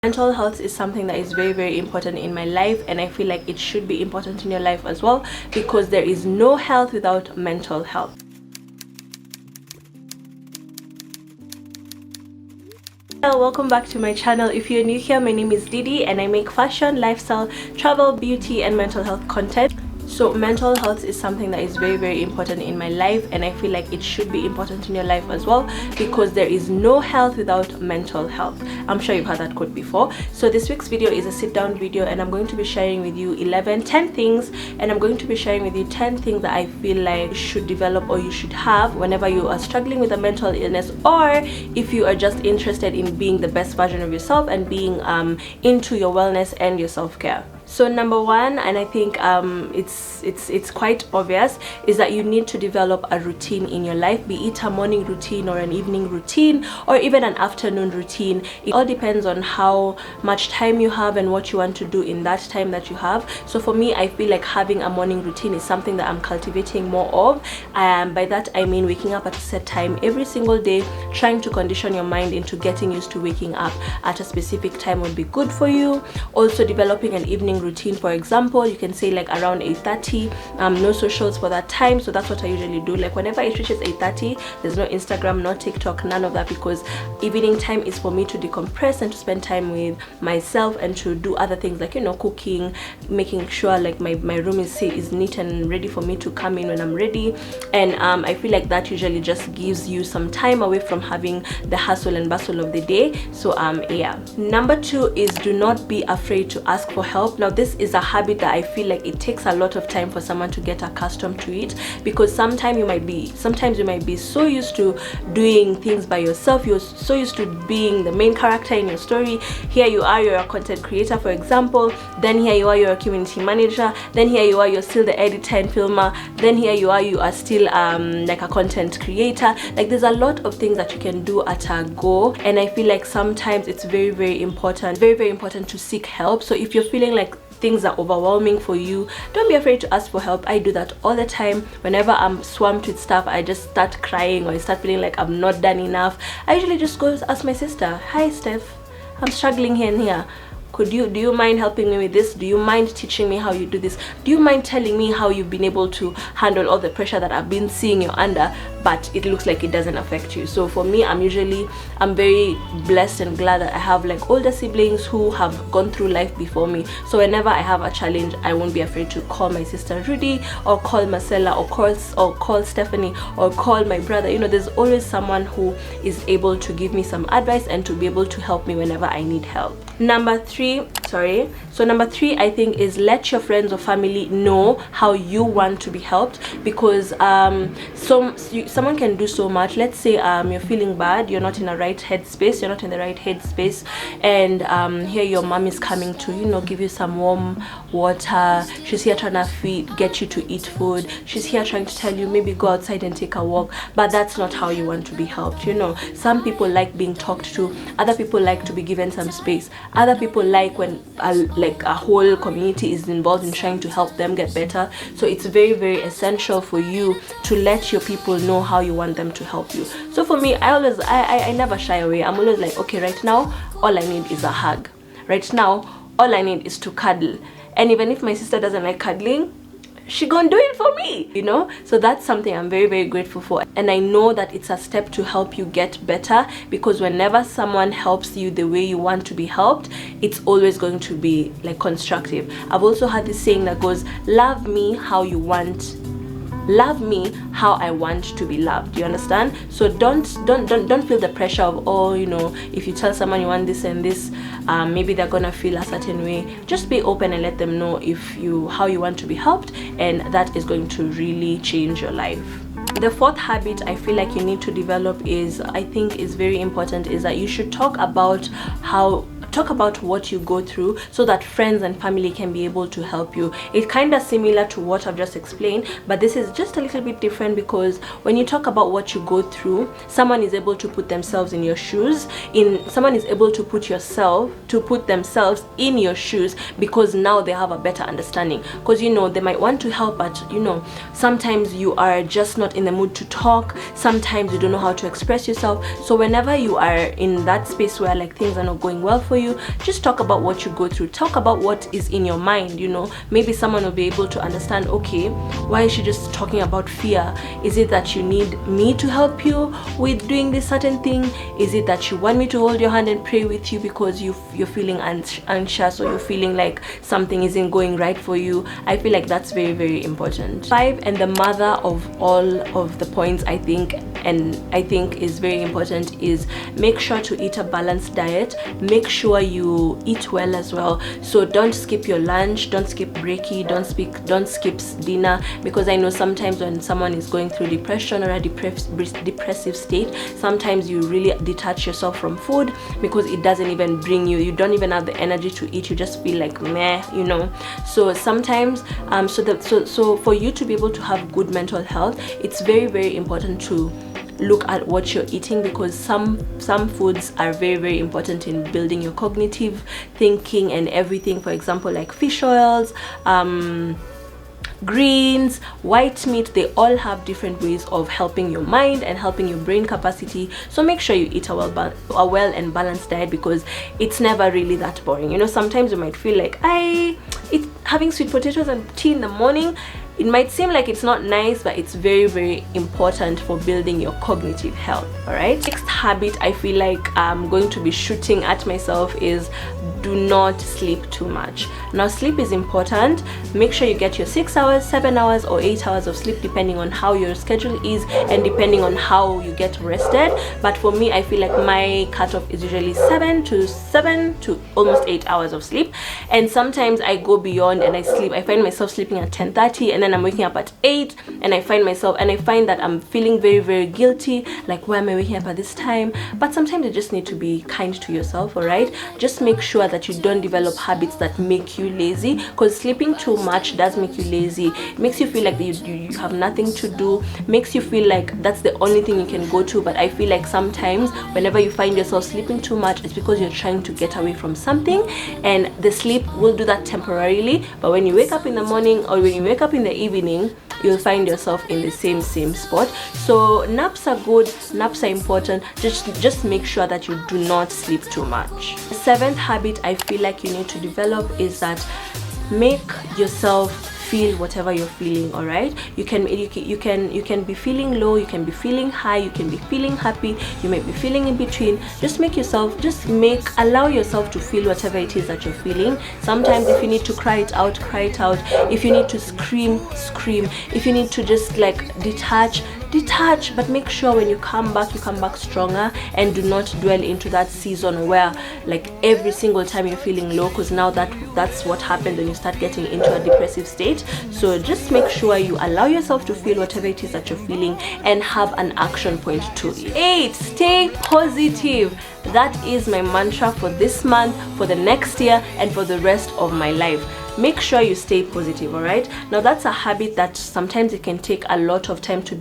Mental health is something that is very important in my life, and I feel like it should be important in your life as well, because there is no health without mental health. Hello, welcome back to my channel. If you're new here, my name is Didi and I make fashion, lifestyle, travel, beauty and mental health content. So mental health is something that is very important in my life, and I feel like it should be important in your life as well, because there is no health without mental health. I'm sure you've heard that quote before. So this week's video is a sit down video, and I'm going to be sharing with you 10 things, and I'm going to be sharing with you 10 things that I feel like you should develop or you should have whenever you are struggling with a mental illness, or if you are just interested in being the best version of yourself and being into your wellness and your self-care. So number one, and I think it's quite obvious, is that you need to develop a routine in your life, be it a morning routine or an evening routine or even an afternoon routine. It all depends on how much time you have and what you want to do in that time that you have. So for me, I feel like having a morning routine is something that I'm cultivating more of. By that I mean waking up at a set time every single day, trying to condition your mind into getting used to waking up at a specific time would be good for you. Also developing an evening routine, for example, you can say like around 8:30, no socials for that time. So that's what I usually do. Like whenever it reaches 8:30, there's no Instagram, no TikTok, none of that, because evening time is for me to decompress and to spend time with myself and to do other things like, you know, cooking, making sure like my room is neat and ready for me to come in when I'm ready. And I feel like that usually just gives you some time away from having the hustle and bustle of the day. So yeah. Number two is do not be afraid to ask for help. Now this is a habit that I feel like it takes a lot of time for someone to get accustomed to it, because sometimes you might be so used to doing things by yourself, you're so used to being the main character in your story. Here you are, you're a content creator, for example, then here you are, you're a community manager, then here you are, you're still the editor and filmer, then here you are still like a content creator. Like there's a lot of things that you can do at a go, and I feel like sometimes it's very important to seek help. So if you're feeling like things are overwhelming for you, don't be afraid to ask for help. I do that all the time. Whenever I'm swamped with stuff, I just start crying or I start feeling like I'm not done enough, I usually just go ask my sister, "Hi Steph, I'm struggling here and here. Do you mind helping me with this? Do you mind teaching me how you do this? Do you mind telling me how you've been able to handle all the pressure that I've been seeing you're under, but it looks like it doesn't affect you?" So for me, I'm very blessed and glad that I have like older siblings who have gone through life before me. So whenever I have a challenge, I won't be afraid to call my sister Rudy, or call Marcella, or call Stephanie, or call my brother. You know, there's always someone who is able to give me some advice and to be able to help me whenever I need help. Number three, I think, is let your friends or family know how you want to be helped, because someone can do so much. Let's say you're feeling bad, you're not in the right headspace, and here your mom is coming to, you know, give you some warm water. She's here trying to get you to eat food. She's here trying to tell you maybe go outside and take a walk, but that's not how you want to be helped. You know, some people like being talked to, other people like to be given some space, other people like when a whole community is involved in trying to help them get better. So it's very essential for you to let your people know how you want them to help you. So for me, I never shy away. I'm always like, okay, right now all I need is a hug. Right now all I need is to cuddle. And even if my sister doesn't like cuddling, she gonna do it for me, you know. So that's something I'm very grateful for, and I know that it's a step to help you get better, because whenever someone helps you the way you want to be helped, it's always going to be like constructive. I've also had this saying that goes, love me how I want to be loved. You understand? So don't feel the pressure of, oh, you know, if you tell someone you want this and this, maybe they're gonna feel a certain way. Just be open and let them know how you want to be helped, and that is going to really change your life. The fourth habit I feel like you need to develop I think is very important, is that you should talk about what you go through, so that friends and family can be able to help you. It's kind of similar to what I've just explained, but this is just a little bit different, because when you talk about what you go through, someone is able to put themselves in your shoes. Someone is able to put themselves in your shoes, because now they have a better understanding. Because, you know, they might want to help, but, you know, sometimes you are just not in the mood to talk. Sometimes you don't know how to express yourself. So whenever you are in that space where like things are not going well for you, just talk about what you go through, talk about what is in your mind. You know, maybe someone will be able to understand, okay, why is she just talking about fear? Is it that you need me to help you with doing this certain thing? Is it that you want me to hold your hand and pray with you because you're feeling anxious, or you're feeling like something isn't going right for you? I feel like that's very, very important. 5, and the mother of all of the points, I think is very important, is make sure to eat a balanced diet. Make sure you eat well as well. So don't skip your lunch, don't skip brekkie, don't skip dinner, because I know sometimes when someone is going through depression or a depressive state, sometimes you really detach yourself from food because it doesn't even bring you don't even have the energy to eat. You just feel like meh, you know. So sometimes so for you to be able to have good mental health, it's very, very important to look at what you're eating, because some foods are very, very important in building your cognitive thinking and everything. For example, like fish oils, greens, white meat, they all have different ways of helping your mind and helping your brain capacity. So make sure you eat a well and balanced diet, because it's never really that boring. You know, sometimes you might feel like having sweet potatoes and tea in the morning, it might seem like it's not nice, but it's very, very important for building your cognitive health. All right, next habit I feel like I'm going to be shooting at myself is do not sleep too much. Now, sleep is important. Make sure you get your 6 hours, 7 hours, or 8 hours of sleep, depending on how your schedule is and depending on how you get rested. But for me, I feel like my cutoff is usually 7 to almost 8 hours of sleep. And sometimes I go beyond and I find myself sleeping at 10:30, and then I'm waking up at 8, and I find that I'm feeling very, very guilty, like, why am I waking up at this time? But sometimes you just need to be kind to yourself. All right, just make sure that you don't develop habits that make you lazy, because sleeping too much does make you lazy. It makes you feel like you have nothing to do, makes you feel like that's the only thing you can go to. But I feel like sometimes whenever you find yourself sleeping too much, it's because you're trying to get away from something, and the sleep will do that temporarily. But when you wake up in the morning or when you wake up in the evening, you'll find yourself in the same spot. So naps are good, naps are important. Just make sure that you do not sleep too much. The 7th habit I feel like you need to develop is that make yourself feel whatever you're feeling. All right, you can be feeling low, you can be feeling high, you can be feeling happy, you might be feeling in between. Allow yourself to feel whatever it is that you're feeling. Sometimes if you need to cry it out, cry it out. If you need to scream, scream. If you need to just like detach, but make sure when you come back stronger, and do not dwell into that season where like every single time you're feeling low, because now that's what happens when you start getting into a depressive state. So just make sure you allow yourself to feel whatever it is that you're feeling and have an action point to it. 8, stay positive. That is my mantra for this month, for the next year, and for the rest of my life. Make sure you stay positive. All right, now that's a habit that sometimes it can take a lot of time to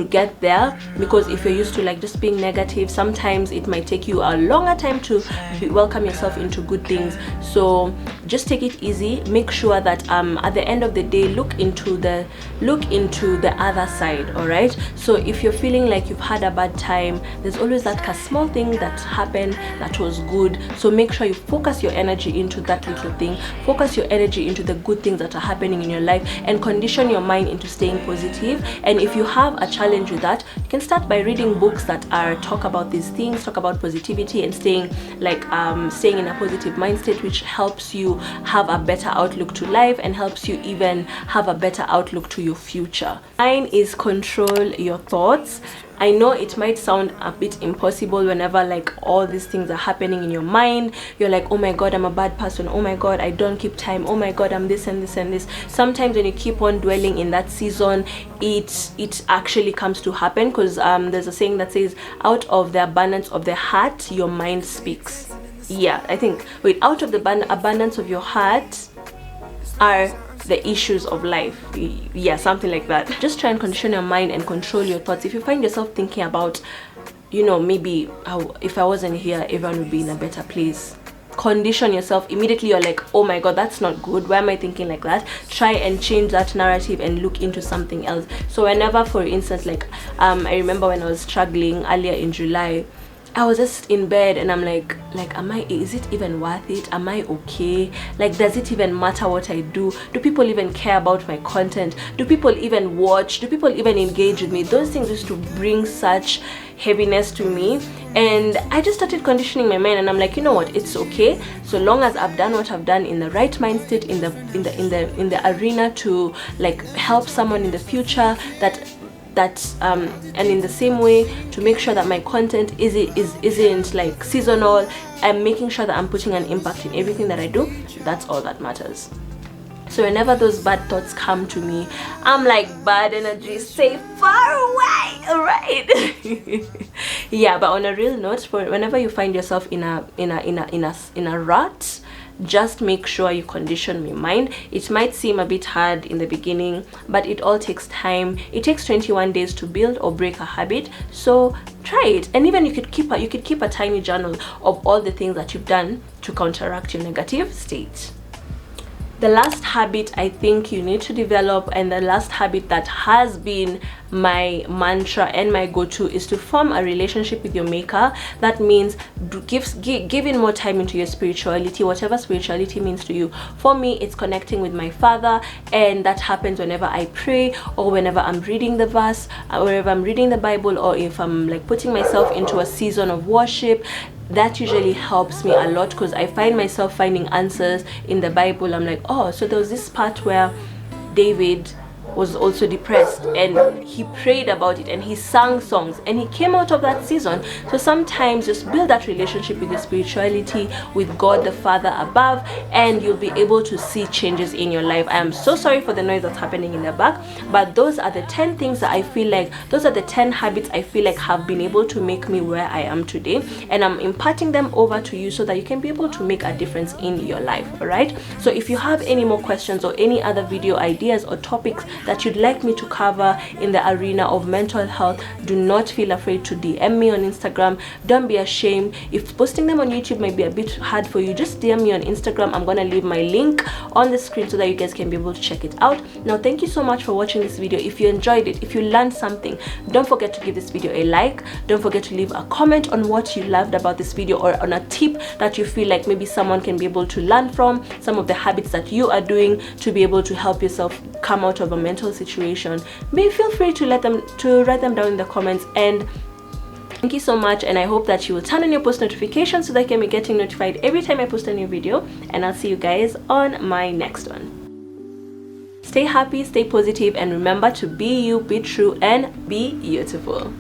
get there, because if you're used to like just being negative, sometimes it might take you a longer time to welcome yourself into good things. So just take it easy. Make sure that at the end of the day, look into the other side. All right, so if you're feeling like you've had a bad time, there's always that small thing that happened that was good. So make sure you focus your energy into that little thing, focus your energy into the good things that are happening in your life, and condition your mind into staying positive. And if you have a challenge with that, you can start by reading books that talk about these things, talk about positivity and staying in a positive mind state, which helps you have a better outlook to life and helps you even have a better outlook to your future. 9 is control your thoughts. I know it might sound a bit impossible whenever like all these things are happening in your mind. You're like, oh my god, I'm a bad person, oh my god, I don't keep time, oh my god, I'm this and this and this. Sometimes when you keep on dwelling in that season, it actually comes to happen, because there's a saying that says, out of the abundance of the heart your mind speaks. Yeah, I think out of the abundance of your heart are the issues of life. Yeah, something like that. Just try and condition your mind and control your thoughts. If you find yourself thinking about, maybe if I wasn't here, everyone would be in a better place, condition yourself immediately. You're like, oh my god, that's not good, why am I thinking like that? Try and change that narrative and look into something else. So whenever, for instance, like I remember when I was struggling earlier in July, I was just in bed and I'm like, is it even worth it? Am I okay? Like, does it even matter what I do? Do people even care about my content? Do people even watch? Do people even engage with me? Those things used to bring such heaviness to me, and I just started conditioning my mind, and I'm like, you know what, it's okay, so long as I've done what I've done in the right mind state, in the arena to like help someone in the future, and in the same way to make sure that my content isn't like seasonal. I'm making sure that I'm putting an impact in everything that I do. That's all that matters. So whenever those bad thoughts come to me, I'm like, bad energy, stay far away, all right? Yeah, but on a real note, for whenever you find yourself in a rut, just make sure you condition your mind. It might seem a bit hard in the beginning, but it all takes time. It takes 21 days to build or break a habit, so try it. And even you could keep a tiny journal of all the things that you've done to counteract your negative state. The last habit I think you need to develop, and the last habit that has been my mantra and my go-to, is to form a relationship with your maker. That means giving more time into your spirituality, whatever spirituality means to you. For me, it's connecting with my Father, and that happens whenever I pray, or whenever I'm reading the verse, or whenever I'm reading the Bible, or if I'm like putting myself into a season of worship. That usually helps me a lot, because I find myself finding answers in the Bible. I'm like, oh, so there was this part where David was also depressed and he prayed about it and he sang songs and he came out of that season. So sometimes just build that relationship with your spirituality, with God the Father above, and you'll be able to see changes in your life. I am so sorry for the noise that's happening in the back, but those are the 10 things that I feel like, those are the 10 habits I feel like have been able to make me where I am today, and I'm imparting them over to you so that you can be able to make a difference in your life. All right, so if you have any more questions or any other video ideas or topics that you'd like me to cover in the arena of mental health, do not feel afraid to DM me on Instagram. Don't be ashamed. If posting them on YouTube might be a bit hard for you, just DM me on Instagram. I'm gonna leave my link on the screen so that you guys can be able to check it out. Now, thank you so much for watching this video. If you enjoyed it, if you learned something, don't forget to give this video a like. Don't forget to leave a comment on what you loved about this video, or on a tip that you feel like maybe someone can be able to learn from, some of the habits that you are doing to be able to help yourself come out of a mental situation. Maybe feel free to write them down in the comments. And thank you so much, and I hope that you will turn on your post notifications so that you can be getting notified every time I post a new video, and I'll see you guys on my next one. Stay happy, stay positive, and remember to be you, be true, and be beautiful.